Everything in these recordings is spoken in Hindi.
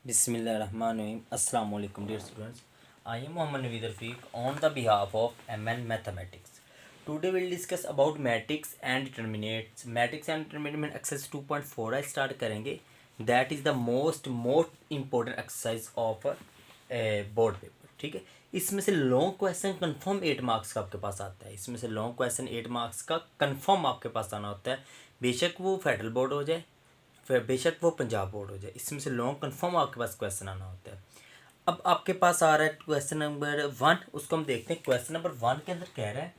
Bismillahirrahmanirrahim. Assalamu alaikum dear students. I am Muhammad Naveed Rafiq on the behalf of MN Mathematics. Today we will discuss about matrix and determinants. Matrix and determinant exercise 2.4 I start करेंगे. That is the most important exercise of board paper. ठीक है. इसमें से लॉन्ग क्वेश्चन कंफर्म 8 मार्क्स का आपके पास आता है. इसमें से लॉन्ग क्वेश्चन 8 मार्क्स का कंफर्म आपके पास आना होता है. बेशक वो फेडरल बोर्ड हो जाए, फिर बेशक वो पंजाब बोर्ड हो जाए, इसमें से लॉन्ग कंफर्म आपके पास क्वेश्चन आना होता है. अब आपके पास आ रहा है क्वेश्चन नंबर 1. उसको हम देखते हैं. क्वेश्चन नंबर 1 के अंदर कह रहा है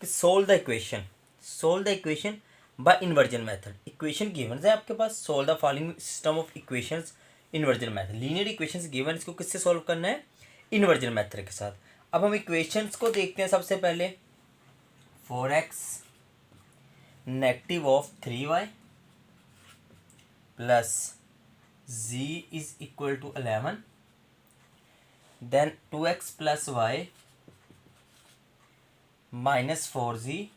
कि solve the equation by inversion method. Equation given है आपके पास. Solve the following system of equations inversion method. Linear equations given, इसको किससे सोल्व करना है? इन्वर्जन मेथड के साथ. अब हम इक्वेशंस को देखते हैं. सबसे पहले 4x negative of 3y plus z is equal to 11, then 2x plus y minus 4z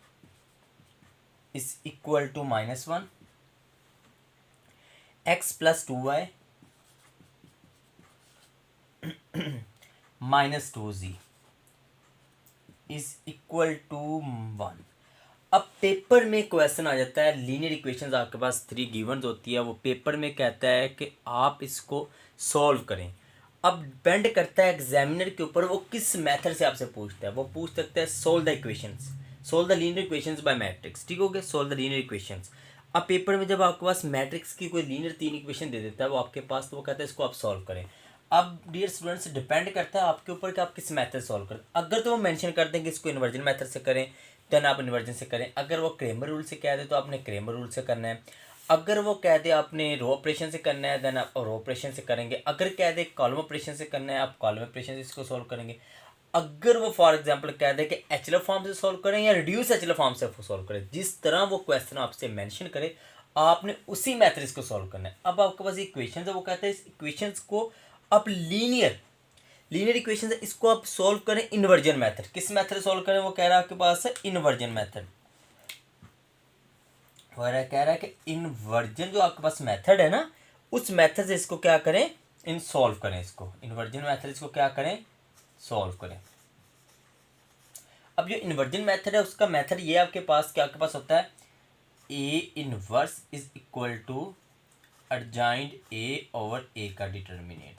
is equal to minus 1, x plus 2y minus 2z is equal to 1. अब पेपर में क्वेश्चन आ जाता है. लीनियर इक्वेशंस आपके पास 3 गिवन्स होती है. वो पेपर में कहता है कि आप इसको सॉल्व करें. अब डिपेंड करता है एग्जामिनर के ऊपर, वो किस मेथड से आपसे पूछता है. वो पूछ सकता है solve the equations, solve the linear equations bye matrix. ठीक हो गया, सोल्व द लीनियर इक्वेशंस. अब पेपर में जब आपके पास मैट्रिक्स की कोई लीनियर 3 इक्वेशन दे देता है वो आपके पास, तो वो कहता है इसको आप सॉल्व करें. अब डियर स्टूडेंट्स, डिपेंड करता है आपके ऊपर कि आप किस मेथड सॉल्व करें. अगर तो वो मेंशन कर दें कि इसको इन्वर्जन मेथड से करें, देन आप इन्वर्जन से करें. अगर वो क्रेमर रूल से कह दे तो आपने क्रेमर रूल से करना है. अगर वो कह दे आपने रो ऑपरेशन से करना है, देन आप रो ऑपरेशन से करेंगे. अगर कह दे कॉलम ऑपरेशन से करना है, आप कॉलम ऑपरेशन से इसको सॉल्व करेंगे. अगर वो फॉर एग्जांपल कह दे कि एचएलएफ फॉर्म से सॉल्व करें या रिड्यूस एचएलएफ फॉर्म से सॉल्व करें, जिस तरह वो क्वेश्चन आपसे मेंशन करे आपने उसी मेथड इसको सॉल्व करना है. अब आपके पास इक्वेशन है, वो कहता है इस इक्वेशंस को आप लीनियर इक्वेशन है, इसको आप सॉल्व करें इन्वर्जन मेथड. किस मेथड सॉल्व करें? वो कह रहा है आपके पास है इन्वर्जन मेथड. कह रहा है कि इन्वर्जन जो आपके पास मेथड है ना, उस मेथड से इसको क्या करें? सॉल्व करें. इसको इन्वर्जन मेथड इसको क्या करें? सॉल्व करें. अब जो इन्वर्जन मेथड है उसका मेथड ये आपके पास क्या आपके पास होता है, A inverse is equal to adjoint A over A का डिटर्मिनेंट.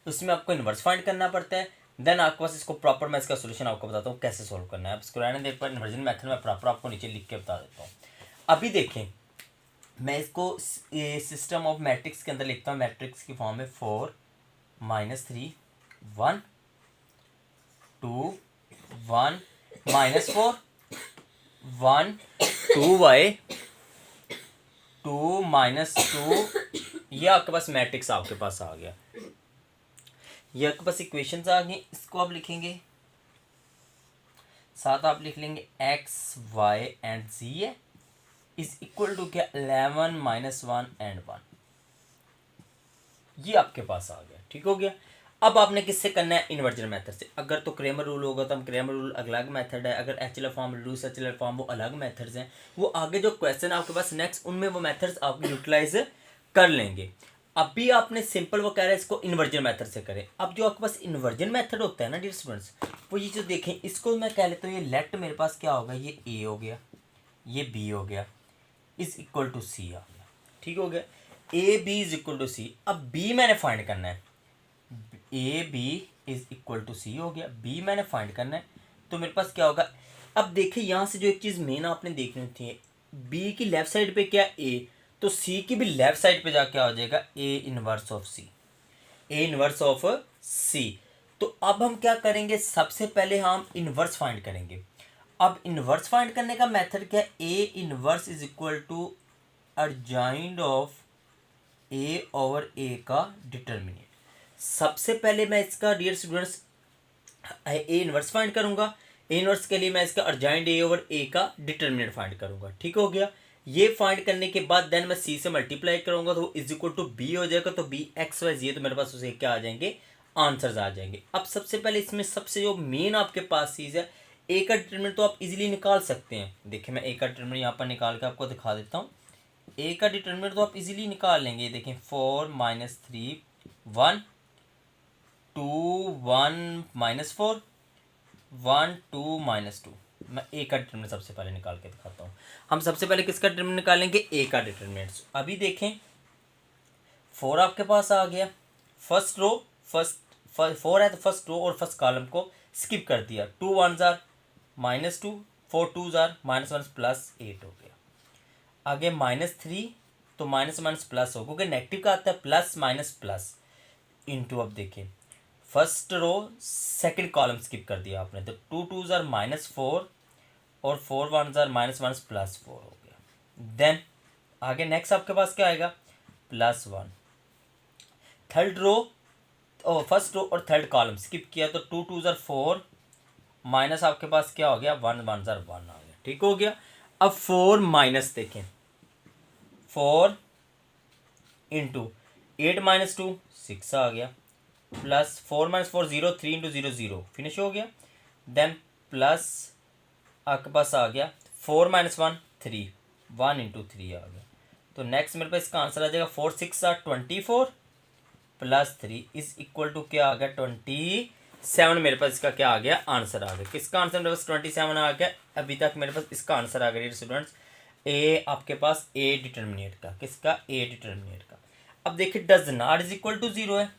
उसमें आपको इन्वर्स फाइंड करना पड़ता है. देन आपके पास इसको प्रॉपर, मैं इसका सोल्यूशन आपको बताता हूँ कैसे सॉल्व करना है. आप इसको रहने देख पर इन्वर्जन मेथड में प्रॉपर आपको नीचे लिख के बता देता हूँ. अभी देखें, मैं इसको सिस्टम ऑफ मैट्रिक्स के अंदर लिखता हूँ. मैट्रिक्स की फॉर्म में 4 -3 1 2 1 -4 1 2y 2 -2. ये आपके पास मैट्रिक्स आपके पास आ गया. ये आपके पास इक्वेशंस आ गई. इसको आप लिखेंगे, साथ आप लिख लेंगे x y एंड z है इज इक्वल टू क्या 11 -1 एंड 1. ये आपके पास आ गया. ठीक हो गया. अब आपने किससे करना है? इन्वर्जन मेथड से. अगर तो क्रेमर रूल होगा तो हम क्रेमर रूल अलग मेथड है. अगर एचएलएफ फॉर्म, रिड्यूस एचएलएफ फॉर्म, वो अलग मेथड्स हैं. वो आगे जो क्वेश्चन आपके पास नेक्स्ट, उनमें वो मेथड्स आप यूटिलाइज कर लेंगे. अभी आपने सिंपल वो कह रहा है इसको इन्वर्जन मेथड से करें. अब जो आपके पास इन्वर्जन मेथड होता है ना डियर स्टूडेंट्स, वो ये जो देखें, इसको मैं कह लेता हूँ ये लेट मेरे पास क्या होगा, ये ए हो गया, ये बी हो गया, इज इक्वल टू सी आ गया. ठीक हो गया. A B is equal to C. अब बी मैंने फाइंड करना है. A B is equal to C हो गया. बी मैंने फाइंड करना है, तो मेरे पास क्या होगा. अब देखिए यहाँ से जो एक चीज़ मेन आपने देखनी थी, बी की लेफ्ट साइड पे क्या ए, तो सी की भी लेफ्ट साइड पे जाके आ जाएगा A inverse of C. A inverse of C. तो अब हम क्या करेंगे, सबसे पहले हम इनवर्स फाइंड करेंगे. अब इनवर्स फाइंड करने का मेथड क्या है, A inverse is equal to adjoint of A over A का डिटर्मिनेंट. सबसे पहले मैं इसका dear students A inverse find करूंगा. ए इनवर्स के लिए मैं इसका एडजॉइंट ए ओवर ए का डिटर्मिनेंट फाइंड करूंगा. ठीक हो गया. ये फाइंड करने के बाद देन मैं सी से मल्टीप्लाई करूंगा तो इज इक्वल टू बी हो जाएगा. तो बी एक्स वाई जी, तो मेरे पास उसे क्या आ जाएंगे, आंसर्स आ जाएंगे. अब सबसे पहले इसमें सबसे जो मेन आपके पास चीज़ है, ए का डिटर्मिनेंट तो आप इजीली निकाल सकते हैं. देखिए मैं ए का डिटर्मिनेंट यहाँ पर निकाल के आपको दिखा देता हूँ. ए का डिटर्मिनेंट तो आप इजीली निकाल लेंगे. देखें 4 -3 1 2 1 -4 1 2 -2। मैं ए का डिटरमिनेंट सबसे पहले निकाल के दिखाता हूँ। हम सबसे पहले किसका डिटरमिनेंट निकालेंगे? ए का डिटरमिनेंट। अभी देखें 4 आपके पास आ गया, फर्स्ट रो, फर्स्ट 4 है तो फर्स्ट रो और फर्स्ट कॉलम को स्किप कर दिया। 2 1 जार -2, 4 2 जार -1 +8 हो गया। आगे -3 तो माइनस माइनस प्लस हो, क्योंकि नेगेटिव का आता है प्लस माइनस प्लस इंटू। अब देखिए first row second column skip कर दिया आपने, तो 2 2 जार -4 और 4 1 जार -1 +4 हो गया। देन आगे नेक्स्ट आपके पास क्या आएगा? +1। थर्ड रो और फर्स्ट रो और थर्ड कॉलम स्किप किया, तो 2 2 जार 4 माइनस आपके पास क्या हो गया? 1 1 जार 1 आ गया। ठीक हो गया। अब 4 माइनस देखें, 4 इंटू 8 -2 6 आ गया, प्लस 4 -4 0 3 इंटू 0 0 फिनिश हो गया। देन प्लस आपके पास आ गया 4 -1 3 1 इंटू 3 आ गया। तो नेक्स्ट मेरे पास इसका आंसर आ जाएगा 4 6 24 +3 इज इक्वल टू क्या आ गया? 27। मेरे पास इसका क्या आ गया? आंसर आ गया। किसका आंसर मेरे पास 27 आ गया? अभी तक मेरे पास इसका आंसर आ गया स्टूडेंट्स, ए आपके पास ए डिटर्मिनेट का। किसका? ए डिटर्मिनेट का। अब देखिए does not is equal to 0 है।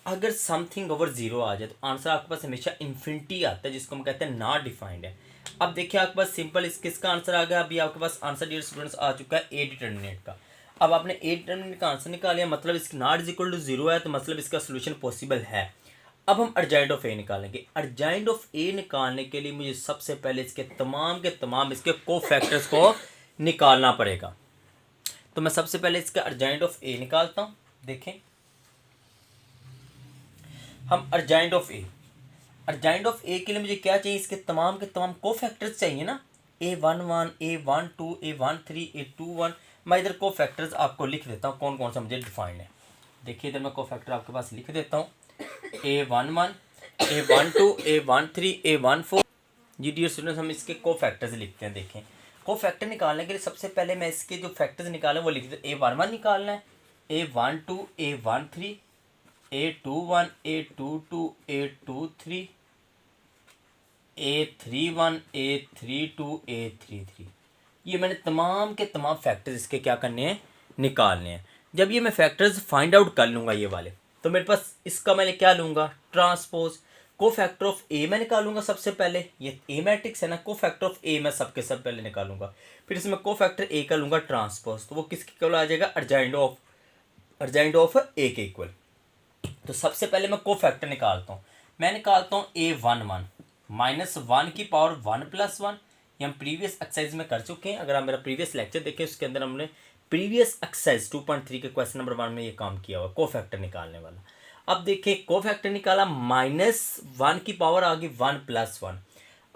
अगर समथिंग ओवर 0 आ जाए तो आंसर आपके पास हमेशा इन्फिनिटी आता है, जिसको हम कहते हैं नॉट डिफाइंड है। अब देखिए आपके पास सिंपल इस किसका आंसर आ गया? अभी आपके पास आंसर डियर स्टूडेंट्स आ चुका है ए डिटर्मिनेट का। अब आपने ए डिटर्मिनेट का आंसर निकाल लिया, मतलब इसकी नॉट इज इक्वल टू 0 है, तो मतलब इसका सोल्यूशन पॉसिबल है। अब हम अर्जेंट ऑफ ए निकालेंगे। अर्जेंट ऑफ ए निकालने के लिए मुझे सबसे पहले इसके तमाम इसके को फैक्टर्स को निकालना पड़ेगा। तो मैं सबसे पहले इसका अर्जेंट ऑफ ए निकालता हूँ। देखें हम अर्जेंट ऑफ ए के लिए मुझे क्या चाहिए? इसके तमाम के तमाम को फैक्टर्स चाहिए ना। A11 A12 A13 A21। मैं इधर को फैक्टर्स आपको लिख देता हूँ कौन कौन सा मुझे डिफाइंड है। देखिए इधर मैं को फैक्टर आपके पास लिख देता हूँ। A11 A12 A13 A14। जी डियर स्टूडेंट्स हम इसके को फैक्टर्स लिखते हैं। देखें को फैक्टर निकालने के लिए सबसे पहले मैं इसके जो फैक्टर्स निकाले वो लिख देता हूँ। A11 निकालना है, A12 A13 A21 A22 A23 A31 A32 A33। ये मैंने तमाम के तमाम फैक्टर्स इसके क्या करने हैं? निकालने हैं। जब ये मैं फैक्टर्स फाइंड आउट कर लूँगा ये वाले, तो मेरे पास इसका मैंने क्या लूँगा? ट्रांसपोज। को फैक्टर ऑफ ए मैं निकालूंगा सबसे पहले। ये ए मैट्रिक्स है ना, को फैक्टर ऑफ ए मैं सबके सब पहले निकालूंगा, फिर इसमें को फैक्टर ए का लूँगा ट्रांसपोज, तो वो किसके इक्वल आ जाएगा? अर्जेंट ऑफ ए के इक्वल। तो सबसे पहले मैं को फैक्टर निकालता हूँ। मैं निकालता हूँ A11 -1 की पावर 1 + 1। ये हम प्रीवियस एक्सरसाइज में कर चुके हैं। अगर आप मेरा प्रीवियस लेक्चर देखें उसके अंदर हमने प्रीवियस एक्सरसाइज 2.3 के क्वेश्चन नंबर 1 में ये काम किया हुआ को फैक्टर निकालने वाला। अब देखिए को फैक्टर निकाला, -1 की पावर आ गई 1 + 1।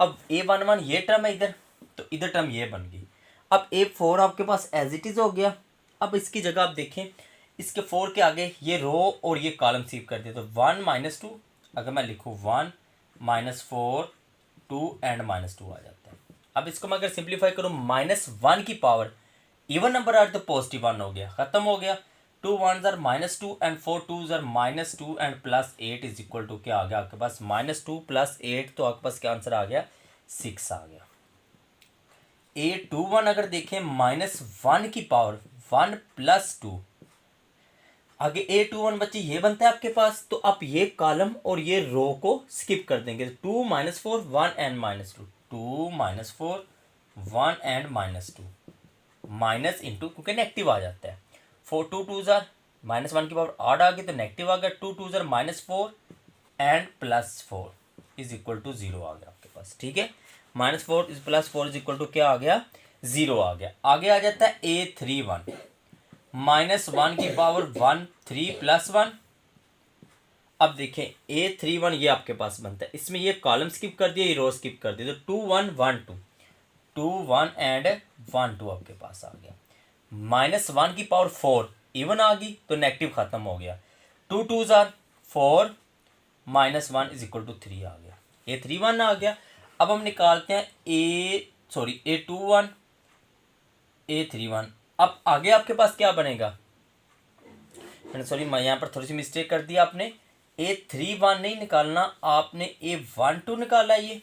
अब A11 ये टर्म है इधर, तो इधर टर्म ये बन गई। अब A4 आपके पास एज इट इज़ हो गया। अब इसकी जगह आप देखें, इसके 4 के आगे ये रो और ये कॉलम स्किप कर दिया, तो 1 - 2 अगर मैं लिखूँ 1 -4 2 एंड -2 आ जाता है। अब इसको मैं अगर सिंप्लीफाई करूँ, -1 की पावर इवन नंबर आ तो पॉजिटिव 1 हो गया, ख़त्म हो गया। 2 1s are -2 and 4 2s are -2 and +8 is equal to क्या आ गया आपके पास? -2 + 8, तो आपके पास क्या आंसर आ गया? 6 आ गया। A21 अगर देखें -1 की पावर 1 + 2, आगे A21 बच्चे ये बनता है आपके पास, तो आप ये कॉलम और ये रो को स्किप कर देंगे। 2 -4 1 एंड -2 2 -4 1 एंड -2 माइनस इंटू, क्योंकि नेगेटिव आ जाता है। 4 2 2s are -1 की पावर 8 आ गई, तो नेगेटिव आ गया। 2 2s are -4 and +4 is equal to 0 आ गया आपके पास। ठीक है, -4 +4 इज इक्वल टू क्या आ गया? 0 आ गया। आगे आ जाता है A31 -1 की पावर 1 3 + 1। अब देखें A31 ये आपके पास बनता है, इसमें ये कॉलम स्किप कर दिया, ये रो स्किप कर दिया, तो 2 1 1 2 2 1 एंड 1 2 आपके पास आ गया। -1 की पावर 4 इवन आ गई, तो नेगेटिव खत्म हो गया। 2 2s are 4 -1 is equal to 3 आ गया। A31 आ गया। अब हम निकालते हैं A21 A31। अब आगे आपके पास क्या बनेगा? मैंने सॉरी मैं यहाँ पर थोड़ी सी मिस्टेक कर दी आपने। A31 नहीं निकालना, आपने A12 निकाला। ये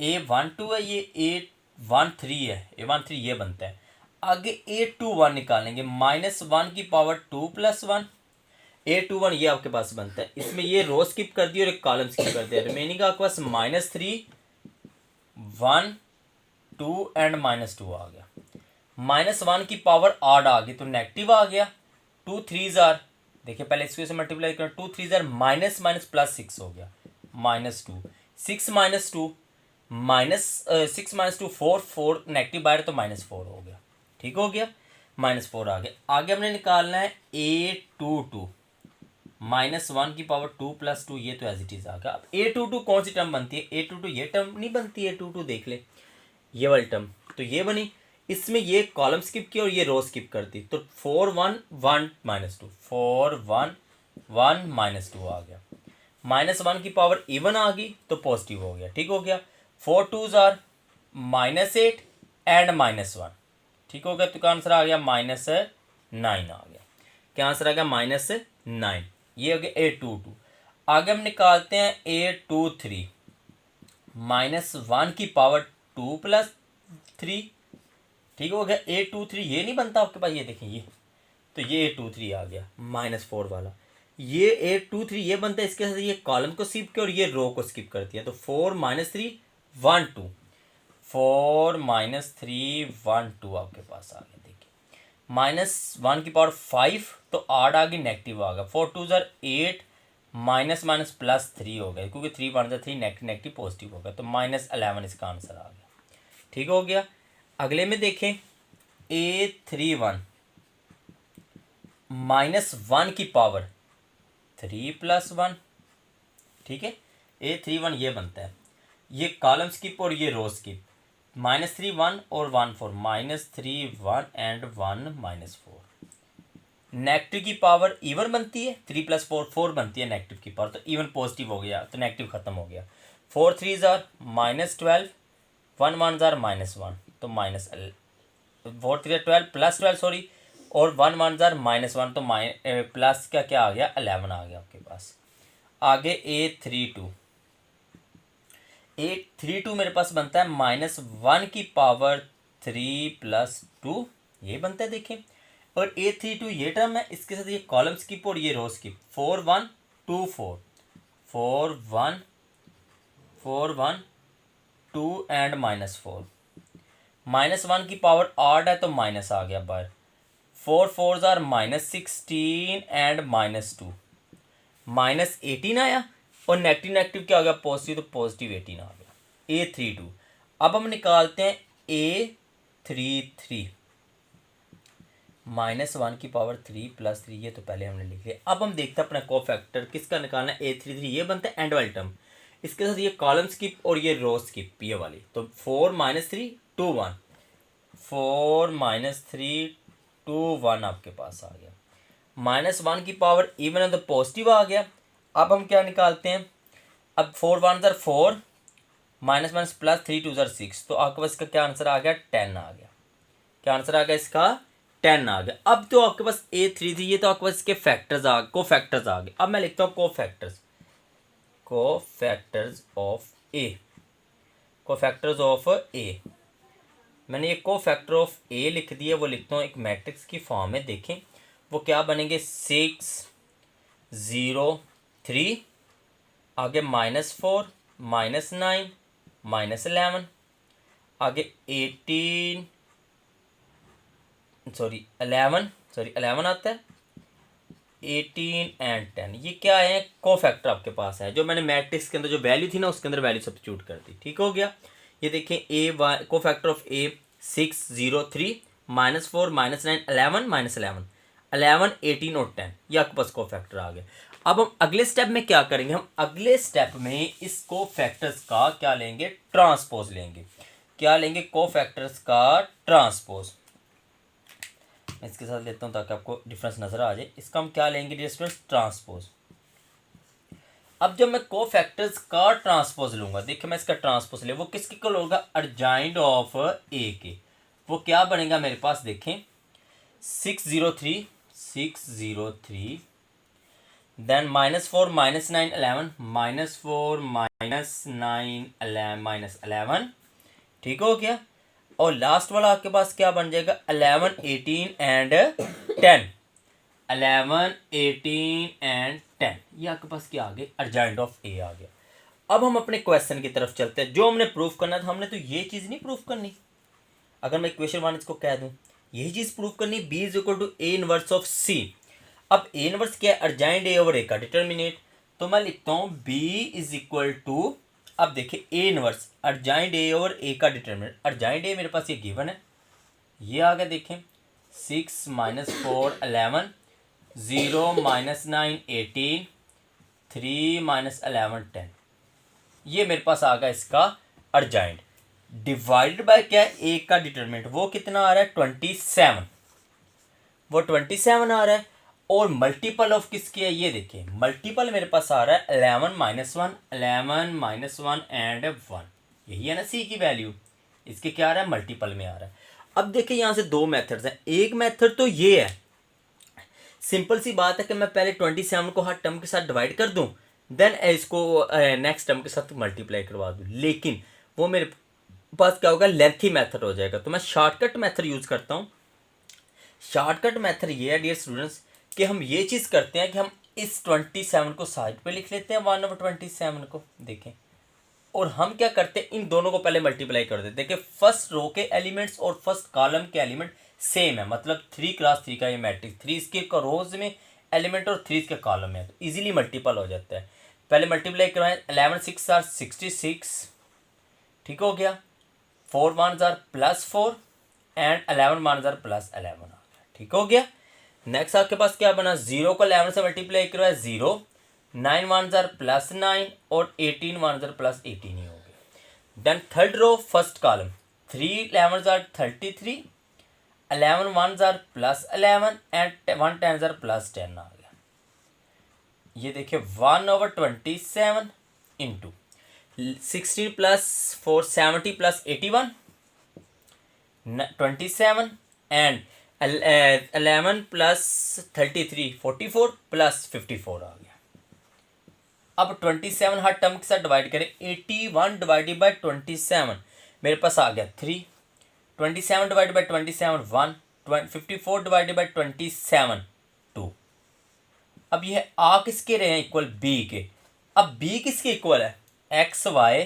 A12 है, ये A13 है, A13 ये बनता है। आगे A21 निकालेंगे, -1 की पावर 2 + 1, A21 ये आपके पास बनता है। इसमें ये रो स्किप कर दी और एक कॉलम स्किप कर दिया, रिमेनिंग आपके पास -3 1 2 एंड -2 आ गया। -1 की पावर ऑड आ गई तो नेगेटिव आ गया। 2 3 जार, देखिए पहले इसको से मल्टीप्लाई करें, 2 3 जार माइनस माइनस प्लस 6 हो गया, -2 6 -2 6 -2 4 4 नेगेटिव बाहर तो -4 हो गया। ठीक हो गया, -4 आ गया। आगे हमने निकालना है A22, -1 की पावर 2 + 2, ये तो एज इट इज आ गया। अब A22 कौन सी टर्म बनती है? A22 ये टर्म नहीं बनती, A22 देख ले, ये वाली टर्म तो ये बनी। इसमें ये कॉलम स्किप किया और ये रो स्किप कर दी, तो 4 1 1 -2 4 1 1 -2 आ गया। -1 की पावर इवन आ गई तो पॉजिटिव हो गया। ठीक हो गया। 4 2s आर -8 एंड -1, ठीक हो गया। तो क्या आंसर आ गया? -9 आ गया। क्या आंसर आ गया? -9। ये हो गया A22। आगे हम निकालते हैं A23, -1 की पावर 2 + 3, ठीक हो गया। A23 ये नहीं बनता आपके पास, ये देखें ये, तो ये A23 आ गया -4 वाला। ये A23 ये बनता है, इसके साथ ये कॉलम को स्किप किया और ये रो को स्किप कर दिया, तो 4 -3 1 2 4 -3 1 2 आपके पास आ गया। देखिए -1 की पावर 5 तो आठ आ गई, नेगेटिव आ गया। 4 2s आर 8 -+3 हो गया, क्योंकि 3 1 3 नेगेटिव पॉजिटिव हो गया, तो -11 इसका आंसर आ गया। ठीक हो गया। अगले में देखें A31, -1 की पावर 3 + 1, ठीक है। A31 ये बनता है, ये कॉलम स्किप और ये रो स्किप, -3 1 और 1 4, -3 1 एंड 1 -4। नेगेटिव की पावर इवन बनती है, 3 + 4 4 बनती है नेगेटिव की पावर, तो इवन पॉजिटिव हो गया, तो नेगेटिव खत्म हो गया। 4 3s आर -12 1 1s आर -1, तो -4 3 12 +12 सॉरी, और 1 1s आर -1, तो प्लस का क्या आ गया? 11 आ गया आपके पास। आगे A32 मेरे पास बनता है -1 की पावर 3 + 2, ये बनता है देखें। और A32 ये टर्म है, इसके साथ ये कॉलम स्किप और ये रो स्किप, 4 1 2 4 4 1 4 1 2 एंड -4। -1 की पावर ऑड है तो माइनस आ गया बाहर। 4 4s आर -16 एंड -2, -18 आया, और नेगेटिव नेगेटिव क्या आ गया? पॉजिटिव, तो पॉजिटिव 18 आ गया। A32। अब हम निकालते हैं A33, -1 की पावर 3 + 3, ये तो पहले हमने लिख लिया। अब हम देखते हैं अपना कोफैक्टर किसका निकालना है। A33 ये बनता है एंड वाली टर्म, इसके साथ ये कॉलम स्किप और ये रो स्किप, ये वाली, तो 4 -3 2 1 4 -3 2 1 आपके पास आ गया। -1 की पावर इवन है तो पॉजिटिव आ गया। अब हम क्या निकालते हैं? अब 4 1s आर 4 -+3 2s आर 6, तो आपके पास इसका क्या आंसर आ गया? 10 आ गया। क्या आंसर आ गया इसका? 10 आ गया। अब तो आपके पास A33 ये तो आपके पास इसके फैक्टर्स आ गए। अब मैं लिखता हूँ कोफैक्टर्स ऑफ ए। मैंने ये कोफैक्टर ऑफ ए लिख दिया, वो लिखता हूँ एक मैट्रिक्स की फॉर्म में। देखें वो क्या बनेंगे? 6 0 3, आगे -4 -9 -11, आगे 11 आता है, 18 एंड 10। ये क्या है? कोफैक्टर आपके पास है, जो मैंने मैट्रिक्स के अंदर जो वैल्यू थी ना उसके अंदर वैल्यू सब्स्टिट्यूट कर दी। ठीक हो गया। ये देखें कोफैक्टर ऑफ A 6 0 3 -4 -9 11 -11 11 18 और 10, ये आपके पास कोफैक्टर आ गए। अब हम अगले स्टेप में क्या करेंगे? हम अगले स्टेप में इस कोफैक्टर्स का क्या लेंगे? ट्रांसपोज लेंगे। क्या लेंगे? कोफैक्टर्स का ट्रांसपोज। मैं इसके साथ लेता हूँ ताकि आपको डिफरेंस नजर आ जाए। इसका हम क्या लेंगे? Difference transpose. अब जब मैं कोफैक्टर्स का ट्रांसपोज लूंगा, देखिए मैं इसका ट्रांसपोज ले, वो किसके इक्वल होगा? अर्जाइंड ऑफ ए के। वो क्या बनेगा मेरे पास? देखें 6 0 3 603, देन -4 -9 11, -4 -9 11 -11, ठीक हो गया। और लास्ट वाला आपके पास क्या बन जाएगा, 11 18 एंड 10, 11 18 एंड 10, ये आपके पास क्या आ गया, अर्जेंट ऑफ ए आ गया। अब हम अपने क्वेश्चन की तरफ चलते हैं। जो हमने प्रूफ करना था, हमने तो ये चीज़ नहीं प्रूफ करनी। अगर मैं इक्वेशन 1 इसको कह दूं, यही चीज़ प्रूफ करनी, B is equal to A inverse of C. अब ए इनवर्स क्या है, अर्जेंट ए ओवर ए का डिटर्मिनेट। तो मैं लिखता हूँ बी इज इक्वल टू, अब देखिए A inverse adjoint A over A का डिटर्मिनेट। अर्जेंट ए मेरे पास ये गिवन है, ये आ गया, देखें 6 -4 11, 0 -9 18, 3 -11 10, ये मेरे पास आ गया इसका अर्जेंट। डिवाइडेड बाय क्या है, ए का डिटरमिनेंट, वो कितना आ रहा है 27, वो 27 आ रहा है। और मल्टीपल ऑफ किसकी है, ये देखिए मल्टीपल मेरे पास आ रहा है 11 -1, 11 -1 एंड 1, यही है ना सी की वैल्यू, इसके क्या आ रहा है, मल्टीपल में आ रहा है। अब देखिए यहाँ से दो मेथड्स हैं। एक मेथड तो ये है, सिंपल सी बात है कि मैं पहले 27 को हर टर्म के साथ डिवाइड कर दूं, देन इसको नेक्स्ट टर्म के साथ मल्टीप्लाई करवा दूं, लेकिन वो मेरे पास क्या होगा, लेंथी मेथड हो जाएगा। तो मैं शॉर्टकट मेथड यूज करता हूँ। शॉर्टकट मेथड ये है डियर स्टूडेंट्स कि हम ये चीज़ करते हैं कि हम इस 27 को साइड पे लिख लेते हैं, 1/27 को देखें, और हम क्या करते हैं, इन दोनों को पहले मल्टीप्लाई कर देते हैं। देखिए फर्स्ट रो के एलिमेंट्स और फर्स्ट कॉलम के एलिमेंट सेम है, मतलब 3x3 का ये मैट्रिक्स, 3 इसके रोज में एलिमेंट और 3 इसके कॉलम में है, तो इजीली मल्टीपल हो जाता है। पहले मल्टीप्लाई करवाएं, 11 6 आर 66, ठीक हो गया, 4 1 आर +4 एंड 11 1 आर +11 आ गया, ठीक हो गया। नेक्स्ट आपके पास क्या बना, 0 को 11 से मल्टीप्लाई करवाया 0, 9 1 आर +9 और 18 1 आर +18 ही हो गया। Then third row first column, 3 11 are 33, 11 1 are +11 and 1 10 are +10 आ गया। ये देखिए 1/27 इंटू 16 + 4 70 + 81 27 एंड 11 + 33 44 + 54 आ गया। अब 27 हर टर्म के साथ डिवाइड करें, 81 डिवाइडेड बाय 27 मेरे पास आ गया 3, 27 डिवाइडेड बाय 27 1, 54 डिवाइडेड बाय 27 2। अब यह आ किसके रहे हैं, इक्वल बी के। अब बी किसके इक्वल है, X Y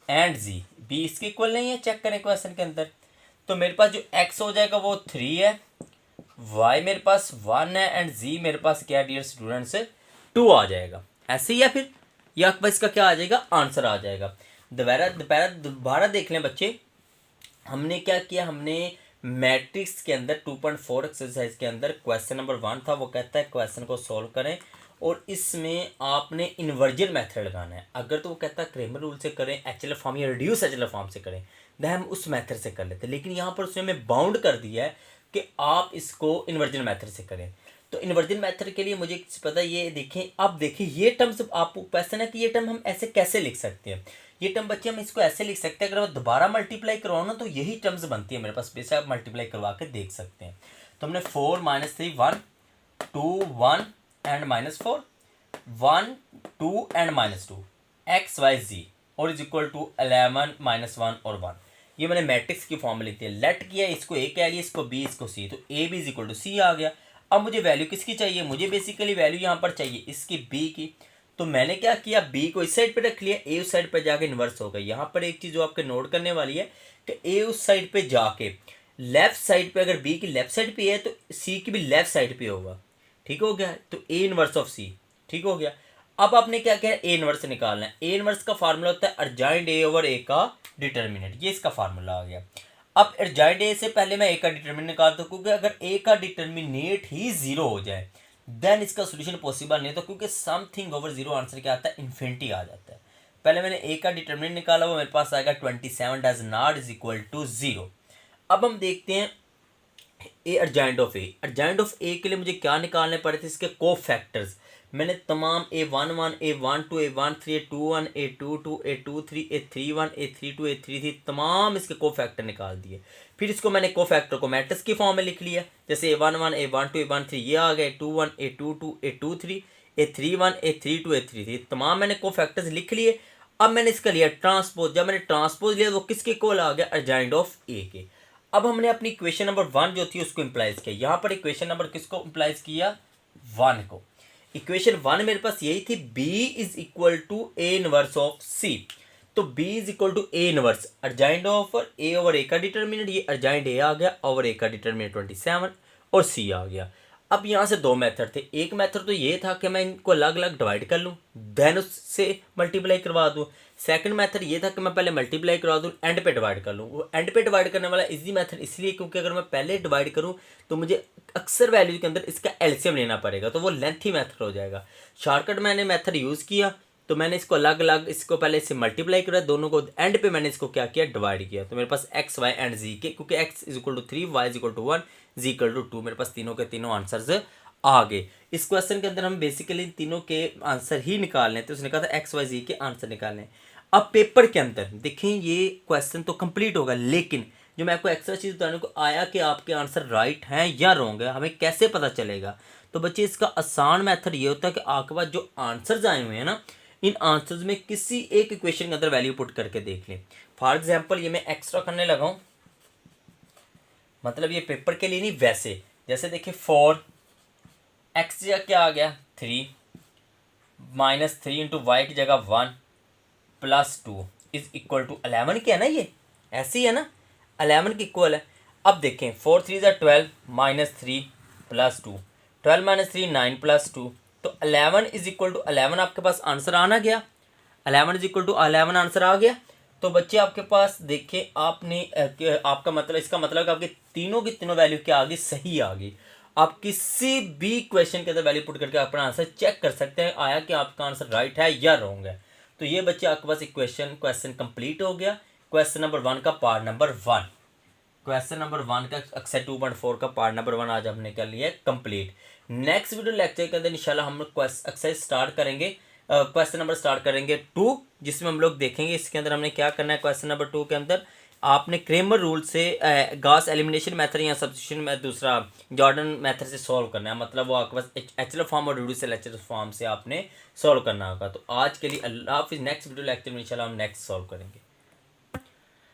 and Z, B इसके इक्वल नहीं है, चेक करें क्वेश्चन के अंदर। तो मेरे पास जो एक्स हो जाएगा वो 3 है, वाई मेरे पास 1 है एंड जी मेरे पास क्या डियर स्टूडेंट्स 2 आ जाएगा। ऐसे ही है फिर, या आपके पास इसका क्या आ जाएगा, आंसर आ जाएगा। दोबारा देख लें बच्चे, हमने क्या किया, हमने मैट्रिक्स के अंदर 2.4 एक्सरसाइज के अंदर क्वेश्चन नंबर 1 था, वो कहता है क्वेश्चन को सॉल्व करें और इसमें आपने इन्वर्जन मेथड लगाना है। अगर तो वो कहता है क्रेमर रूल से करें, एचएलएफ फॉर्म या रिड्यूस एचएलएफ फॉर्म से करें, तो हम उस मेथड से कर लेते हैं, लेकिन यहाँ पर उसने हमें बाउंड कर दिया है कि आप इसको इन्वर्जन मेथड से करें। तो इन्वर्जन मेथड के लिए मुझे पता, ये देखें, अब देखिए ये टर्म्स आपको क्वेश्चन है कि ये टर्म हम ऐसे कैसे लिख सकते हैं। ये टर्म बच्चे हम इसको ऐसे लिख सकते हैं, अगर मैं दोबारा मल्टीप्लाई करवाऊँ ना तो यही टर्म्स बनती है मेरे पास, बेशक आप मल्टीप्लाई करवा के देख सकते हैं। तो हमने 4 -3 1 2 1 एंड -4 1 2 एंड -2 एक्स वाई जी और इज इक्वल टू 11 -1 और 1, ये मैंने मैट्रिक्स की फॉर्म में लिखी है। लेट किया, इसको ए कह लिया, इसको बी, इसको सी, तो A B is equal to C आ गया। अब मुझे वैल्यू किसकी चाहिए, मुझे बेसिकली वैल्यू यहाँ पर चाहिए इसकी बी की। तो मैंने क्या किया, बी को इस साइड पे रख लिया, ए उस साइड पे जाके इन्वर्स हो गई। यहाँ पर एक चीज़ जो आपके नोट करने वाली है कि ए उस साइड पे जाके लेफ्ट साइड पे, अगर बी की लेफ्ट साइड पे है तो सी की भी लेफ्ट साइड पे होगा, ठीक हो गया। तो ए इनवर्स ऑफ सी, ठीक हो गया। अब आपने क्या किया, ए इनवर्स निकालना है। ए इनवर्स का फार्मूला होता है अर्जेंट ए ओवर ए का डिटर्मिनेंट, ये इसका फार्मूला आ गया। अब अर्जेंट ए से पहले मैं ए का डिटर्मिनेंट निकालता हूँ, क्योंकि अगर ए का डिटर्मिनेट ही 0 हो जाए देन इसका सोल्यूशन पॉसिबल नहीं, तो क्योंकि समथिंग ओवर 0 आंसर क्या आता है, इन्फिनिटी आ जाता है। पहले मैंने ए का डिटर्मिनेंट निकाला, वो मेरे पास आएगा 27 does not is equal to 0। अब हम देखते हैं A adjoint of A, adjoint of A के लिए मुझे क्या निकालने पड़े थे, इसके को फैक्टर्स। मैंने तमाम A11 A12 A13 A21 A22 A23 A31 A32 A33 तमाम इसके को फैक्टर निकाल दिए। फिर इसको मैंने को फैक्टर को मैट्रिक्स की फॉर्म में लिख लिया, जैसे A11 A12 A13 ये आ गए, A21 A22 A23 A31 A32 A33 तमाम मैंने को फैक्टर्स लिख लिए। अब मैंने इसका लिया ट्रांसपोज, जब मैंने ट्रांसपोज लिया तो किसके इक्वल आ गया, अर्जेंट ऑफ ए के। अब हमने अपनी इक्वेशन नंबर 1 जो थी उसको इंप्लाइज किया, यहाँ पर इक्वेशन नंबर किसको इंप्लाइज किया, 1 को। इक्वेशन 1 मेरे पास यही थी, B is equal to A inverse of C। तो B is equal to A inverse adjoint of A over A का डिटर्मिनेंट, ये अर्जेंट ए आ गया, ओवर ए का डिटर्मिनेंट 27 और C आ गया। अब यहाँ से दो मेथड थे, एक मेथड तो ये था कि मैं इनको अलग अलग डिवाइड कर लूँ देन उससे मल्टीप्लाई करवा दूँ। सेकंड मेथड ये था कि मैं पहले मल्टीप्लाई करवा दूँ एंड पे डिवाइड कर लूँ। वो एंड पे डिवाइड करने वाला इजी मेथड इसलिए क्योंकि अगर मैं पहले डिवाइड करूँ तो मुझे अक्सर वैल्यू के अंदर इसका एलसीएम लेना पड़ेगा, तो वो लेंथी मेथड हो जाएगा। शॉर्टकट मैंने मेथड यूज़ किया, तो मैंने इसको अलग अलग, इसको पहले इससे मल्टीप्लाई करा, दोनों को एंड पे मैंने इसको क्या किया, डिवाइड किया। तो मेरे पास एक्स वाई एंड जी के, क्योंकि X is equal to 3 Y is equal to 1 Z equal to 2, मेरे पास तीनों के तीनों आंसर्स आ गए। इस क्वेश्चन के अंदर हम बेसिकली तीनों के आंसर ही निकालने थे, तो उसने कहा था एक्स वाई जी के आंसर निकालने। अब पेपर के अंदर देखें ये क्वेश्चन तो कंप्लीट होगा, लेकिन जो मैं आपको एक्स्ट्रा चीज़ बताने को आया कि आपके आंसर राइट हैं या रॉन्ग है, हमें कैसे पता चलेगा। तो बच्चे इसका आसान मेथड ये होता है कि आपके पास जो आंसर्स आए हुए हैं ना, इन आंसर्स में किसी एक इक्वेशन के अंदर वैल्यू पुट करके देख लें। फॉर एग्जाम्पल ये मैं एक्स्ट्रा करने लगा हूँ, मतलब ये पेपर के लिए नहीं, वैसे जैसे देखिए 4 एक्स क्या आ गया 3 माइनस 3 इंटू वाई की जगह 1 प्लस 2 इज इक्वल टू 11 क्या है ना, ये ऐसे ही है ना, 11 की इक्वल है। अब देखें 4 3 12 माइनस 3 प्लस 2, 12 माइनस 3 9 प्लस 2, तो 11 इज इक्वल टू 11 आपके पास आंसर आना गया, 11 इज इक्वल टू 11 आंसर आ गया। तो बच्चे आपके पास देखिए आपने आपका मतलब, इसका मतलब कि आपके तीनों की तीनों वैल्यू क्या आ गई, सही आ गई। आप किसी भी क्वेश्चन के अंदर वैल्यू पुट करके अपना आंसर चेक कर सकते हैं आया कि आपका आंसर राइट है या रॉन्ग है। तो ये बच्चे आपके पास एक क्वेश्चन कंप्लीट हो गया। क्वेश्चन नंबर 1 का पार्ट नंबर 1, क्वेश्चन नंबर 1 का एक्सरसाइज 2.4 का पार्ट नंबर 1 आज हमने कर लिया है कंप्लीट। नेक्स्ट वीडियो लेक्चर के अंदर इंशाल्लाह हम लोग एक्सरसाइज स्टार्ट करेंगे, क्वेश्चन नंबर स्टार्ट करेंगे 2, जिसमें हम लोग देखेंगे इसके अंदर हमने क्या करना है। क्वेश्चन नंबर 2 के अंदर आपने क्रेमर रूल से गॉस एलिमिनेशन मेथड या सब्स्टिट्यूशन में दूसरा जॉर्डन मेथड से सॉल्व करना है, मतलब वो आपके पास एचएल फॉर्म और रिड्यूसिबल एचएल फॉर्म से आपने सॉल्व करना होगा। तो आज के लिए अल्लाह हाफिज़, नेक्स्ट वीडियो लेक्चर में इंशाल्लाह हम नेक्स्ट सॉल्व करेंगे।